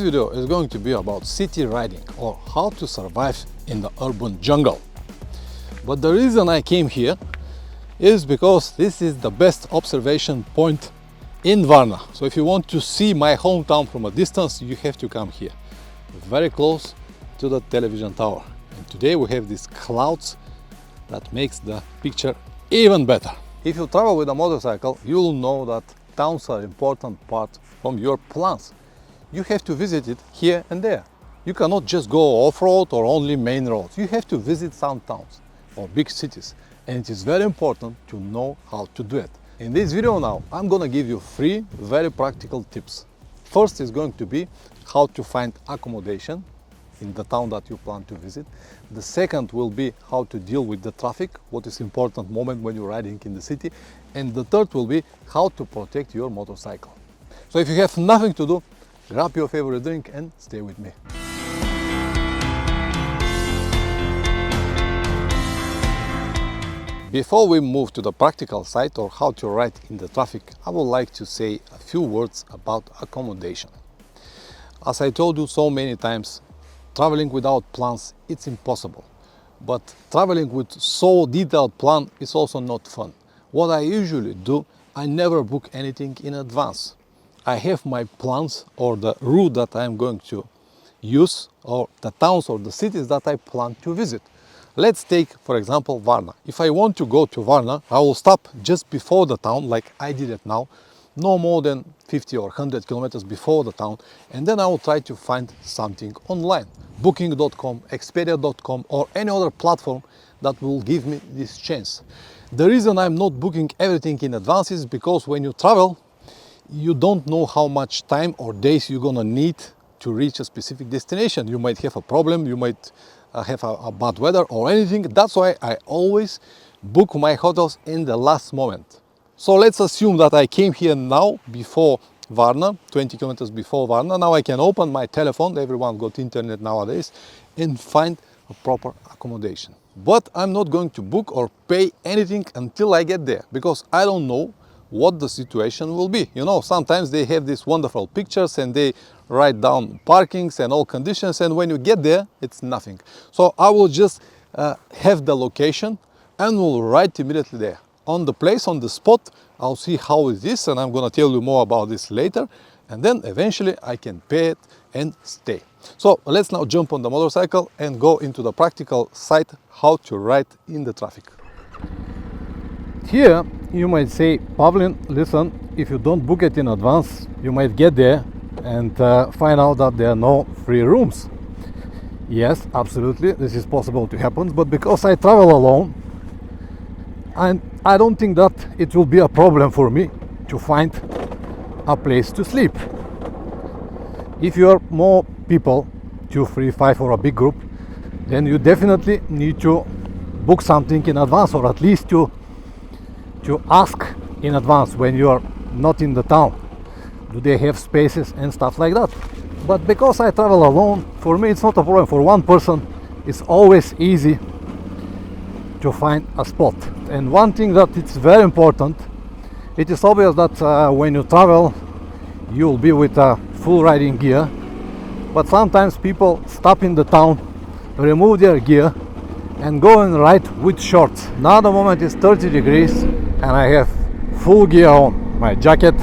video is going to be about city riding or how to survive in the urban jungle. But the reason I came here is because this is the best observation point in Varna. So if you want to see my hometown from a distance, you have to come here, very close to the television tower. And today we have these clouds that makes the picture even better. If you travel with a motorcycle, you'll know that towns are an important part from your plans. You have to visit it here and there. You cannot just go off-road or only main roads. You have to visit some towns or big cities, and it is very important to know how to do it. In this video now, I'm gonna give you 3 very practical tips. First is going to be how to find accommodation in the town that you plan to visit. The second will be how to deal with the traffic, what is important moment when you're riding in the city. And the third will be how to protect your motorcycle. So if you have nothing to do, grab your favorite drink and stay with me. Before we move to the practical side or how to ride in the traffic, I would like to say a few words about accommodation. As I told you so many times, traveling without plans, it's impossible. But traveling with so detailed plan is also not fun. What I usually do, I never book anything in advance. I have my plans or the route that I'm going to use or the towns or the cities that I plan to visit. Let's take, for example, Varna. If I want to go to Varna, I will stop just before the town, like I did it now, no more than 50 or 100 kilometers before the town, and then I will try to find something online. Booking.com, Expedia.com or any other platform that will give me this chance. The reason I'm not booking everything in advance is because when you travel, you don't know how much time or days you're gonna need to reach a specific destination. You might have a problem, you might have a bad weather or anything. That's why I always book my hotels in the last moment. So let's assume that I came here now before Varna, 20 kilometers before Varna. Now I can open my telephone, everyone got internet nowadays, and find a proper accommodation. But I'm not going to book or pay anything until I get there, because I don't know what the situation will be. You know, sometimes they have these wonderful pictures and they write down parkings and all conditions, and when you get there, it's nothing. So I will just have the location and will write immediately there. On the place, on the spot, I'll see how it is, and I'm gonna tell you more about this later, and then eventually I can pay it and stay. So let's now jump on the motorcycle and go into the practical side, how to ride in the traffic. Here you might say, Pavlin, listen, if you don't book it in advance, you might get there and find out that there are no free rooms. Yes, absolutely, this is possible to happen, but because I travel alone, and I don't think that it will be a problem for me to find a place to sleep. If you are more people, 2, 3, 5 or a big group, then you definitely need to book something in advance, or at least to ask in advance when you are not in the town. Do they have spaces and stuff like that? But because I travel alone, for me it's not a problem. For one person, it's always easy to find a spot. And one thing that it's very important, it is obvious that when you travel, you'll be with full riding gear. But sometimes people stop in the town, remove their gear, and go and ride with shorts. Now the moment is 30 degrees, and I have full gear on. My jacket,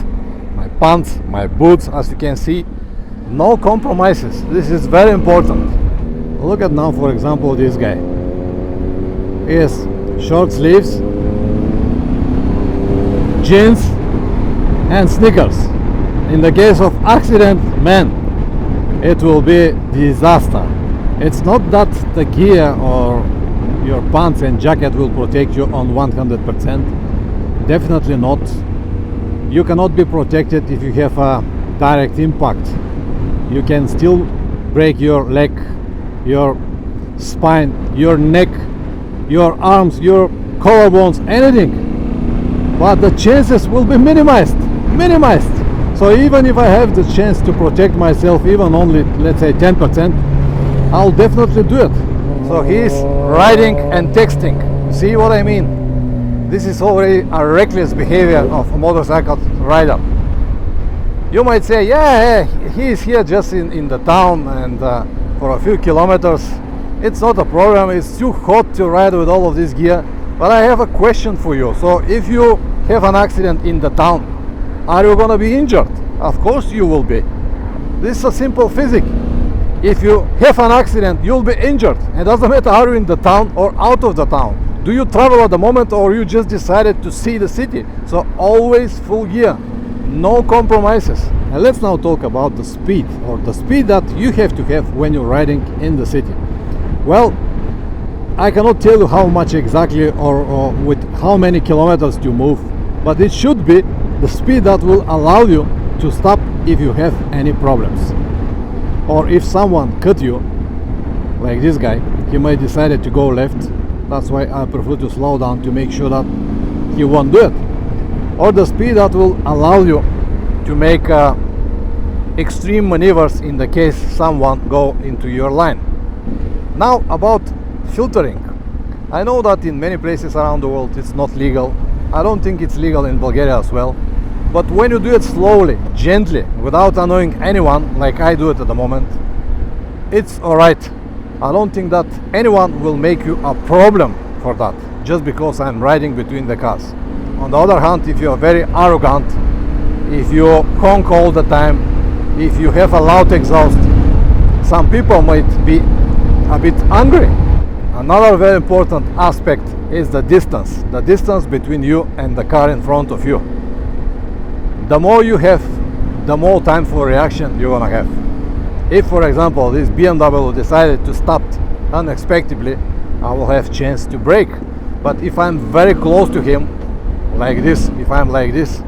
my pants, my boots, as you can see. No compromises. This is very important. Look at now, for example, this guy. He has short sleeves, jeans and sneakers. In the case of accident, man, it will be disaster. It's not that the gear or your pants and jacket will protect you on 100%. Definitely not. You cannot be protected if you have a direct impact. You can still break your leg, your spine, your neck, your arms, your collarbones, anything. But the chances will be minimized. So even if I have the chance to protect myself, even only, let's say 10%, I'll definitely do it. So he's riding and texting. See what I mean? This is already a reckless behavior of a motorcycle rider. You might say, yeah, he is here just in the town and for a few kilometers. It's not a problem, it's too hot to ride with all of this gear. But I have a question for you. So if you have an accident in the town, are you gonna be injured? Of course you will be. This is a simple physics. If you have an accident, you'll be injured. It doesn't matter are you in the town or out of the town. Do you travel at the moment or you just decided to see the city? So always full gear, no compromises. And let's now talk about the speed, or the speed that you have to have when you're riding in the city. Well, I cannot tell you how much exactly or with how many kilometers you move, but it should be the speed that will allow you to stop if you have any problems. Or if someone cut you, like this guy, he might decide to go left. That's why I prefer to slow down to make sure that he won't do it. Or the speed that will allow you to make extreme maneuvers in the case someone go into your line. Now about filtering. I know that in many places around the world it's not legal. I don't think it's legal in Bulgaria as well. But when you do it slowly, gently, without annoying anyone, like I do it at the moment, it's alright. I don't think that anyone will make you a problem for that, just because I'm riding between the cars. On the other hand, if you're very arrogant, if you honk all the time, if you have a loud exhaust, some people might be a bit angry. Another very important aspect is the distance between you and the car in front of you. The more you have, the more time for reaction you're gonna have. If, for example, this BMW decided to stop unexpectedly, I will have chance to brake. But if I'm very close to him, like this, if I'm like this,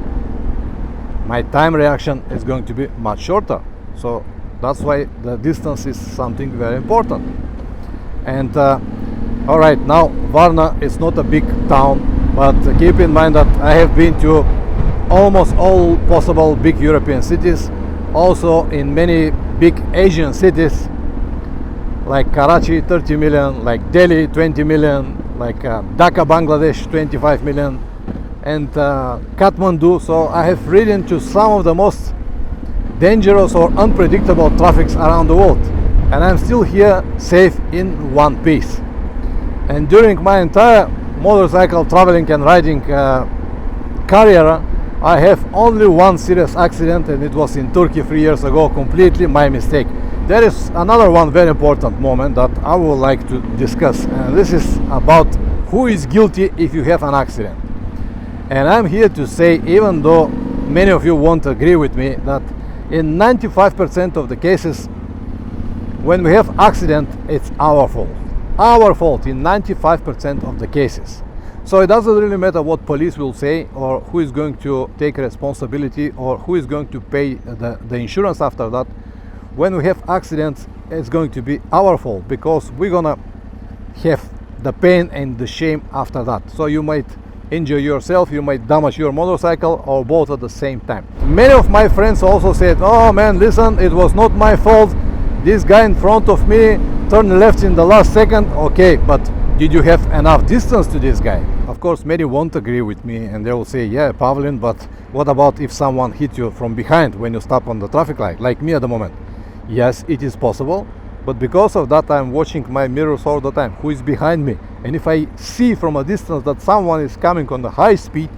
my time reaction is going to be much shorter. So that's why the distance is something very important. And all right, now Varna is not a big town, but keep in mind that I have been to almost all possible big European cities, also in many big Asian cities like Karachi 30 million, like Delhi 20 million, like Dhaka, Bangladesh 25 million, and Kathmandu. So I have ridden to some of the most dangerous or unpredictable traffics around the world, and I'm still here safe in one piece. And during my entire motorcycle traveling and riding career, I have only one serious accident, and it was in Turkey 3 years ago, completely my mistake. There is another one very important moment that I would like to discuss, and this is about who is guilty if you have an accident. And I'm here to say, even though many of you won't agree with me, that in 95% of the cases when we have accident, it's our fault. Our fault in 95% of the cases. So it doesn't really matter what police will say, or who is going to take responsibility, or who is going to pay the insurance after that. When we have accidents, it's going to be our fault, because we're gonna have the pain and the shame after that. So you might injure yourself, you might damage your motorcycle, or both at the same time. Many of my friends also said, oh man, listen, it was not my fault. This guy in front of me turned left in the last second. Okay, but did you have enough distance to this guy? Of course, many won't agree with me, and they will say, yeah, Pavlin, but what about if someone hit you from behind when you stop on the traffic light, like me at the moment? Yes, it is possible, but because of that, I'm watching my mirrors all the time, who is behind me. And if I see from a distance that someone is coming on the high speed,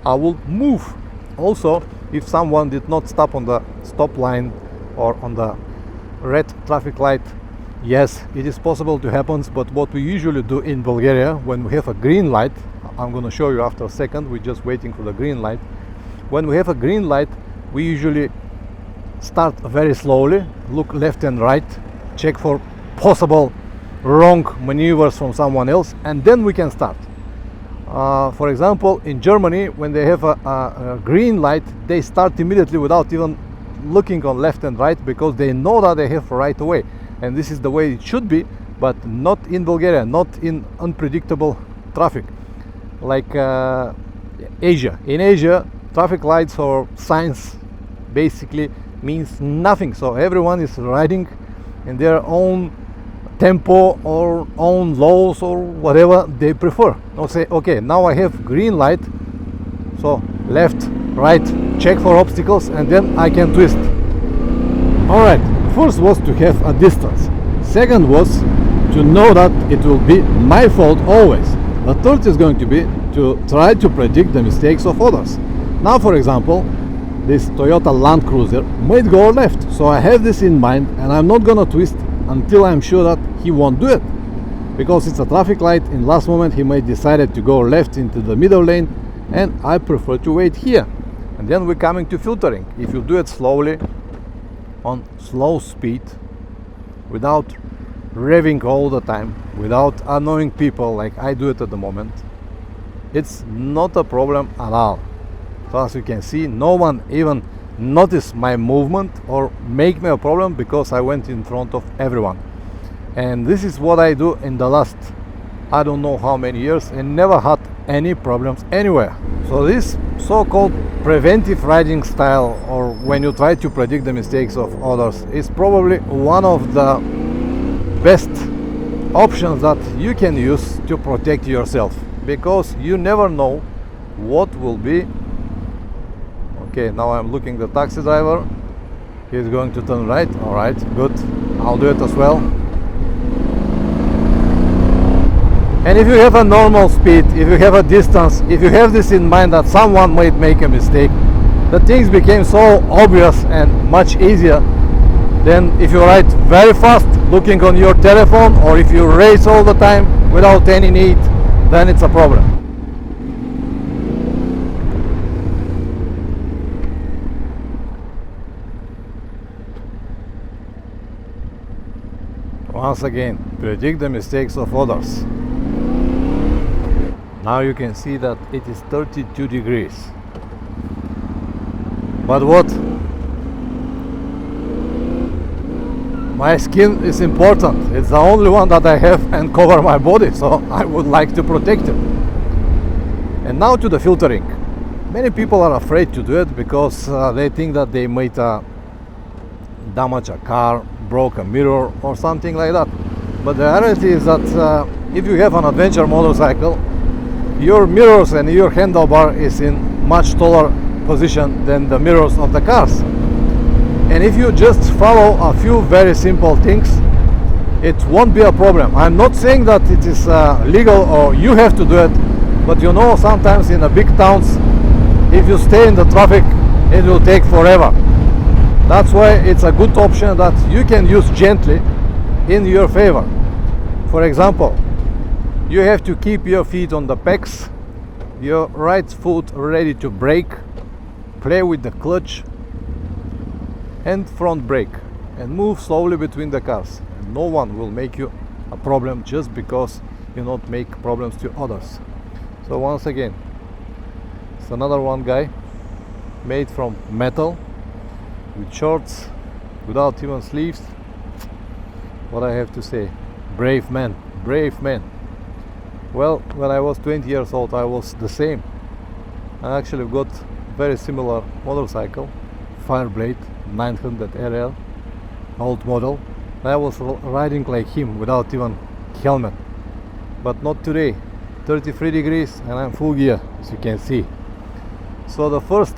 I will move. Also, if someone did not stop on the stop line or on the red traffic light, yes, it is possible to happen, but what we usually do in Bulgaria when we have a green light, I'm going to show you after a second, we're just waiting for the green light. When we have a green light, we usually start very slowly, look left and right, check for possible wrong maneuvers from someone else, and then we can start. For example, in Germany, when they have a green light, they start immediately without even looking on left and right, because they know that they have right away. And this is the way it should be, but not in Bulgaria, not in unpredictable traffic like Asia. In Asia, traffic lights or signs basically means nothing. So everyone is riding in their own tempo or own laws or whatever they prefer. They'll say, okay, now I have green light, so left, right, check for obstacles, and then I can twist. Alright, first was to have a distance. Second was to know that it will be my fault always. The third is going to be to try to predict the mistakes of others. Now, for example, this Toyota Land Cruiser might go left, so I have this in mind, and I'm not gonna twist until I'm sure that he won't do it. Because it's a traffic light, in last moment he might decide to go left into the middle lane, and I prefer to wait here. And then we're coming to filtering. If you do it slowly, on slow speed, without revving all the time, without annoying people like I do it at the moment, it's not a problem at all. So as you can see, no one even noticed my movement or make me a problem because I went in front of everyone. And this is what I do in the last I don't know how many years, and never had any problems anywhere. So this so-called preventive riding style, or when you try to predict the mistakes of others, is probably one of the best options that you can use to protect yourself, because you never know what will be. Okay, now I'm looking the taxi driver. He's going to turn right. All right, good. I'll do it as well. And if you have a normal speed, if you have a distance, if you have this in mind that someone might make a mistake, the things became so obvious and much easier than if you ride very fast looking on your telephone, or if you race all the time without any need, then it's a problem. Once again, predict the mistakes of others. Now you can see that it is 32 degrees. But what? My skin is important. It's the only one that I have and cover my body, so I would like to protect it. And now to the filtering. Many people are afraid to do it because they think that they might damage a car, broke a mirror or something like that. But the reality is that if you have an adventure motorcycle, your mirrors and your handlebar is in much taller position than the mirrors of the cars. And if you just follow a few very simple things, it won't be a problem. I'm not saying that it is legal or you have to do it, but you know, sometimes in the big towns, if you stay in the traffic, it will take forever. That's why it's a good option that you can use gently in your favor. For example, you have to keep your feet on the pegs, your right foot ready to brake, play with the clutch and front brake, and move slowly between the cars. And no one will make you a problem just because you not make problems to others. So once again, it's another one guy made from metal with shorts, without even sleeves. What I have to say, brave man, brave man. Well, when I was 20 years old, I was the same. I actually got very similar motorcycle, Fireblade 900 RL, old model. I was riding like him without even helmet. But not today. 33 degrees and I'm full gear, as you can see. So the first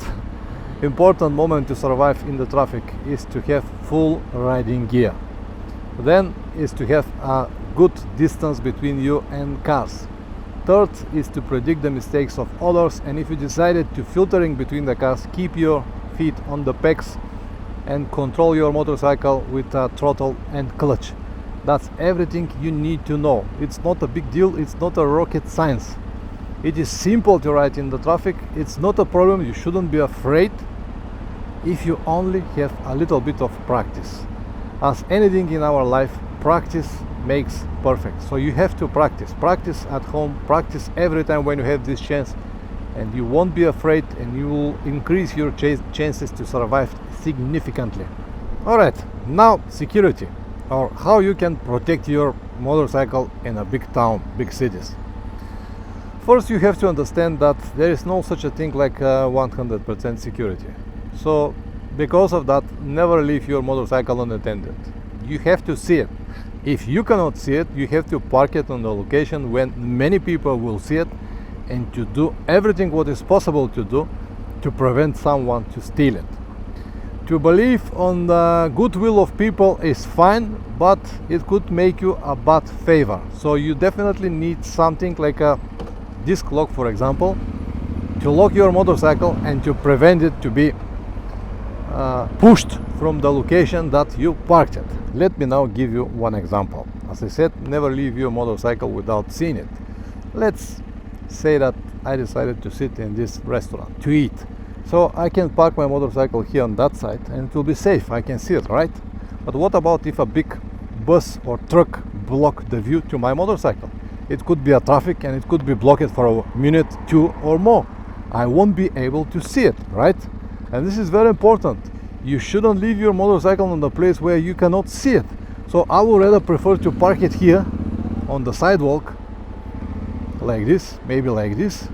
important moment to survive in the traffic is to have full riding gear. Then is to have a good distance between you and cars. Third is to predict the mistakes of others, and if you decided to filtering between the cars, keep your feet on the pegs and control your motorcycle with a throttle and clutch. That's everything you need to know. It's not a big deal, it's not a rocket science. It is simple to ride in the traffic, it's not a problem, you shouldn't be afraid if you only have a little bit of practice. As anything in our life, practice makes perfect. So you have to practice at home, practice every time when you have this chance, and you won't be afraid, and you will increase your chances to survive significantly. Alright, now security, or how you can protect your motorcycle in a big town, big cities. First, you have to understand that there is no such a thing like 100% security. So because of that, never leave your motorcycle unattended. You have to see it. If you cannot see it, you have to park it on the location when many people will see it, and to do everything what is possible to do to prevent someone to steal it. To believe on the goodwill of people is fine, but it could make you a bad favor. So you definitely need something like a disc lock, for example, to lock your motorcycle and to prevent it to be pushed from the location that you parked it. Let me now give you one example. As I said, never leave your motorcycle without seeing it. Let's say that I decided to sit in this restaurant to eat. So I can park my motorcycle here on that side and it will be safe, I can see it, right? But what about if a big bus or truck block the view to my motorcycle? It could be a traffic and it could be blocked for a minute, two or more. I won't be able to see it, right? And this is very important. You shouldn't leave your motorcycle on the place where you cannot see it. So I would rather prefer to park it here on the sidewalk, like this, maybe like this,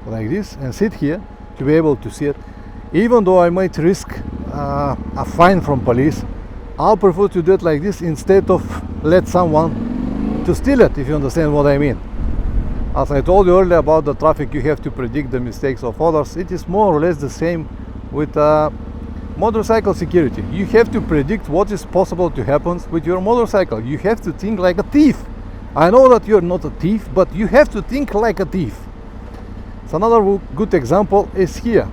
and sit here to be able to see it. Even though I might risk a fine from police, I'll prefer to do it like this instead of let someone to steal it, if you understand what I mean. As I told you earlier about the traffic, you have to predict the mistakes of others. It is more or less the same with motorcycle security. You have to predict what is possible to happen with your motorcycle. You have to think like a thief. I know that you're not a thief, but you have to think like a thief. So another good example is here.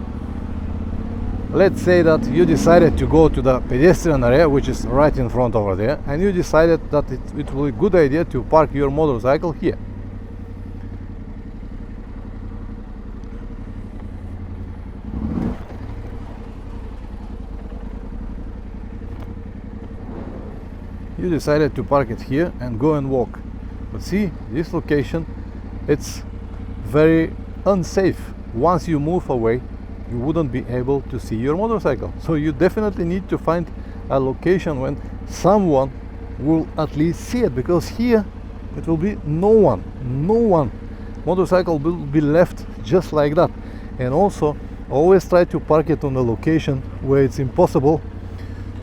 Let's say that you decided to go to the pedestrian area, which is right in front over there, and you decided that it will be a good idea to park your motorcycle here. You decided to park it here and go and walk. But see, this location, it's very unsafe. Once you move away, you wouldn't be able to see your motorcycle. So you definitely need to find a location when someone will at least see it, because here it will be no one. Motorcycle will be left just like that. And also always try to park it on a location where it's impossible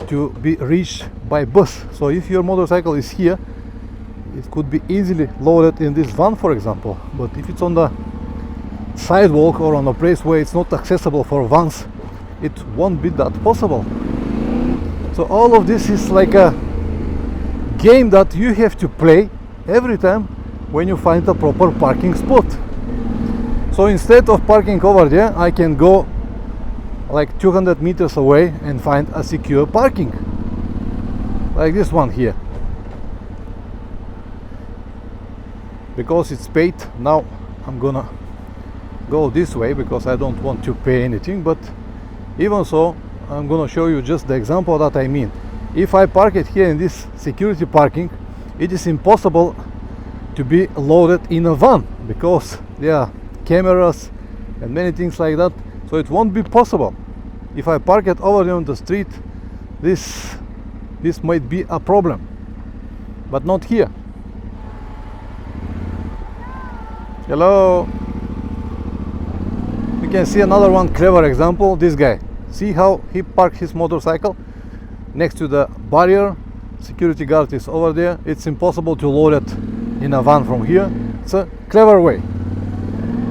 to be reached by bus. So if your motorcycle is here, it could be easily loaded in this van, for example. But if it's on the sidewalk or on a place where it's not accessible for vans, it won't be that possible. So all of this is like a game that you have to play every time when you find a proper parking spot. So instead of parking over there, I can go like 200 meters away and find a secure parking, like this one here. Because it's paid, now I'm gonna go this way because I don't want to pay anything. But even so, I'm gonna show you just the example that I mean. If I park it here in this security parking, it is impossible to be loaded in a van because there are cameras and many things like that. So it won't be possible. If I park it over there on the street, this might be a problem, but not here. Hello. You can see another one clever example. This guy, see how he parked his motorcycle next to the barrier. Security guard is over there. It's impossible to load it in a van from here. It's a clever way.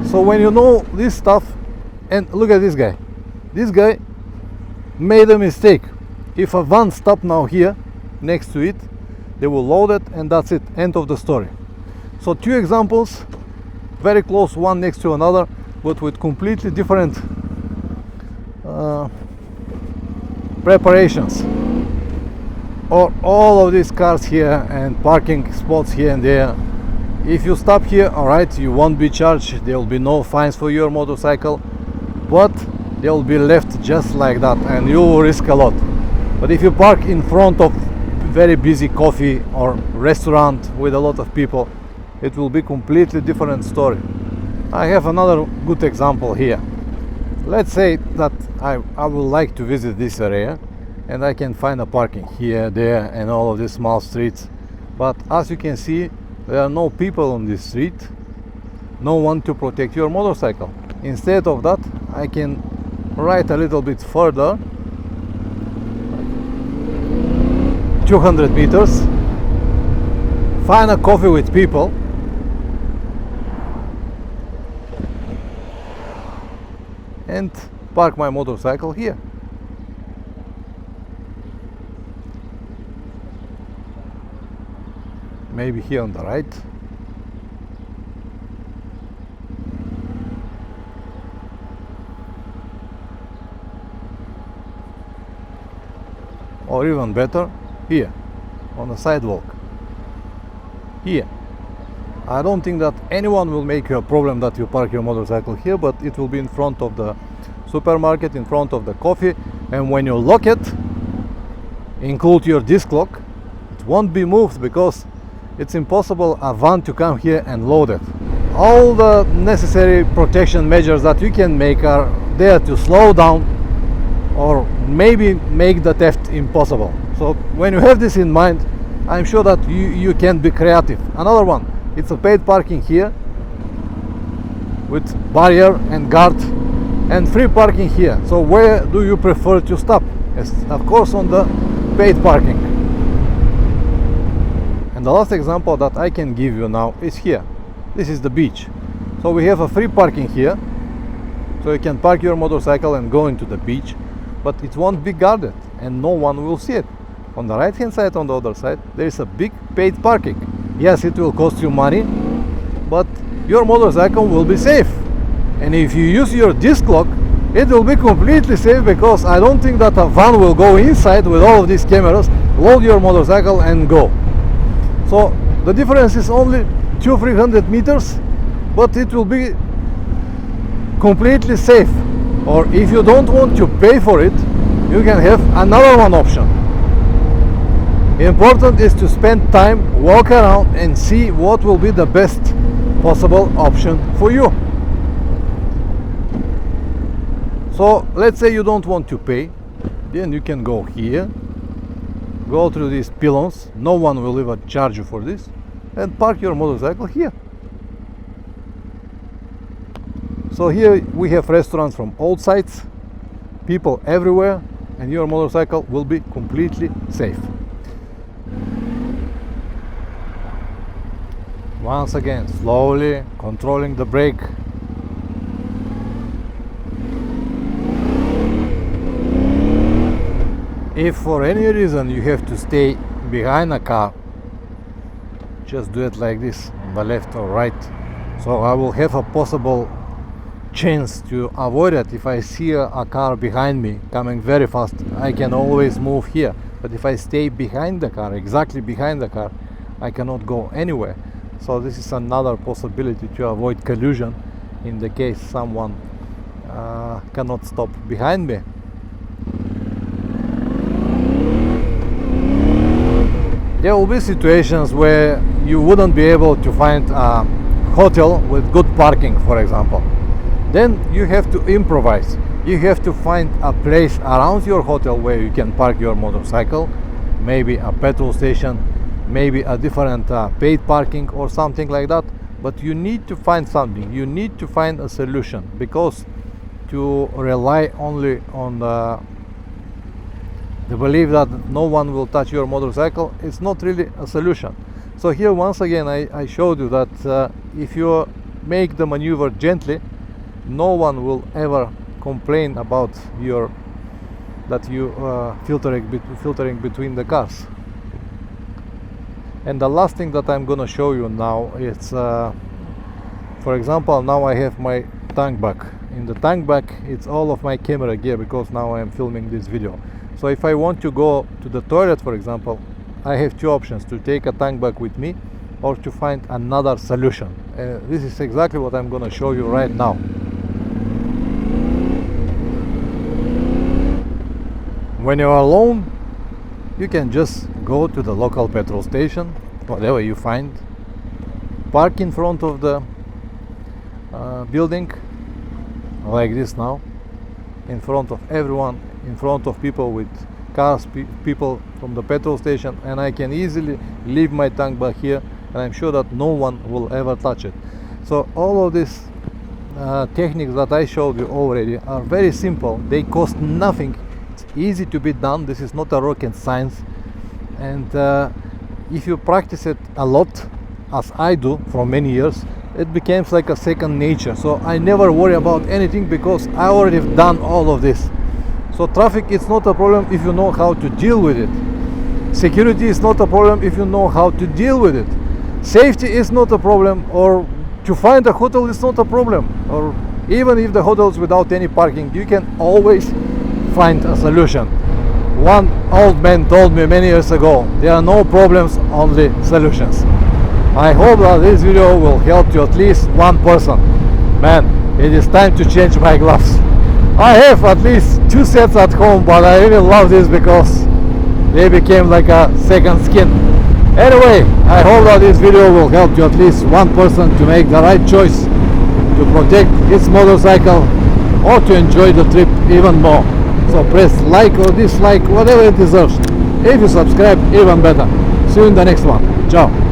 So when you know this stuff, and look at this guy. This guy made a mistake. If a van stopped now here next to it, they will load it and that's it. End of the story. So two examples, very close one next to another, but with completely different preparations. Or all of these cars here and parking spots here and there. If you stop here, alright, you won't be charged. There will be no fines for your motorcycle, but they will be left just like that and you will risk a lot. But if you park in front of very busy coffee or restaurant with a lot of people, it will be completely different story. I have another good example here. Let's say that I would like to visit this area and I can find a parking here, there and all of these small streets. But as you can see, there are no people on this street, no one to protect your motorcycle. Instead of that, I can ride a little bit further, 200 meters, find a coffee with people, and park my motorcycle here. Maybe here on the right. Or even better, here, on the sidewalk. Here. I don't think that anyone will make you a problem that you park your motorcycle here, but it will be in front of the supermarket, in front of the coffee, and when you lock it, include your disc lock, it won't be moved because it's impossible a van to come here and load it. All the necessary protection measures that you can make are there to slow down or maybe make the theft impossible. So when you have this in mind, I'm sure that you can be creative. Another one, it's a paid parking here with barrier and guard, and free parking here. So where do you prefer to stop? Yes, of course on the paid parking. And the last example that I can give you now is here. This is the beach. So we have a free parking here. So you can park your motorcycle and go into the beach, but it won't be guarded and no one will see it. On the right hand side, on the other side, there is a big paid parking. Yes, it will cost you money, but your motorcycle will be safe. And if you use your disc lock, it will be completely safe, because I don't think that a van will go inside with all of these cameras, load your motorcycle and go. So the difference is only 200-300 meters, but it will be completely safe. Or if you don't want to pay for it, you can have another one option. Important is to spend time, walk around and see what will be the best possible option for you. So let's say you don't want to pay, then you can go here, go through these pylons, no one will ever charge you for this, and park your motorcycle here. So here we have restaurants from all sides, people everywhere, and your motorcycle will be completely safe. Once again, slowly controlling the brake. If for any reason you have to stay behind a car, just do it like this, on the left or right. So I will have a possible chance to avoid it. If I see a car behind me coming very fast, I can always move here. But if I stay behind the car, exactly behind the car, I cannot go anywhere. So this is another possibility to avoid collision in the case someone cannot stop behind me. There will be situations where you wouldn't be able to find a hotel with good parking, for example. Then you have to improvise. You have to find a place around your hotel where you can park your motorcycle, maybe a petrol station, maybe a different paid parking or something like that. But you need to find something, you need to find a solution, because to rely only on the belief that no one will touch your motorcycle is not really a solution. So here once again I showed you that if you make the maneuver gently, no one will ever complain about that you filtering between the cars. And the last thing that I'm gonna show you now is, for example, now I have my tank bag. In the tank bag it's all of my camera gear, because now I am filming this video. So if I want to go to the toilet, for example, I have two options: to take a tank bag with me or to find another solution. This is exactly what I'm gonna show you right now. When you're alone, you can just go to the local petrol station, whatever you find, park in front of the building, like this now, in front of everyone, in front of people with cars, people from the petrol station, and I can easily leave my tank bag here, and I'm sure that no one will ever touch it. So all of these techniques that I showed you already are very simple. They cost nothing. It's easy to be done. This is not a rocket science. And if you practice it a lot, as I do for many years, it became like a second nature. So I never worry about anything because I already have done all of this. So traffic is not a problem if you know how to deal with it. Security is not a problem if you know how to deal with it. Safety is not a problem, or to find a hotel is not a problem. Or even if the hotel is without any parking, you can always find a solution. One old man told me many years ago, there are no problems, only solutions. I hope that this video will help to at least one person. Man, it is time to change my gloves. I have at least 2 sets at home, but I really love this because they became like a second skin. Anyway, I hope that this video will help to at least one person to make the right choice, to protect his motorcycle or to enjoy the trip even more. So press like or dislike, whatever it deserves. If you subscribe, even better. See you in the next one. Ciao.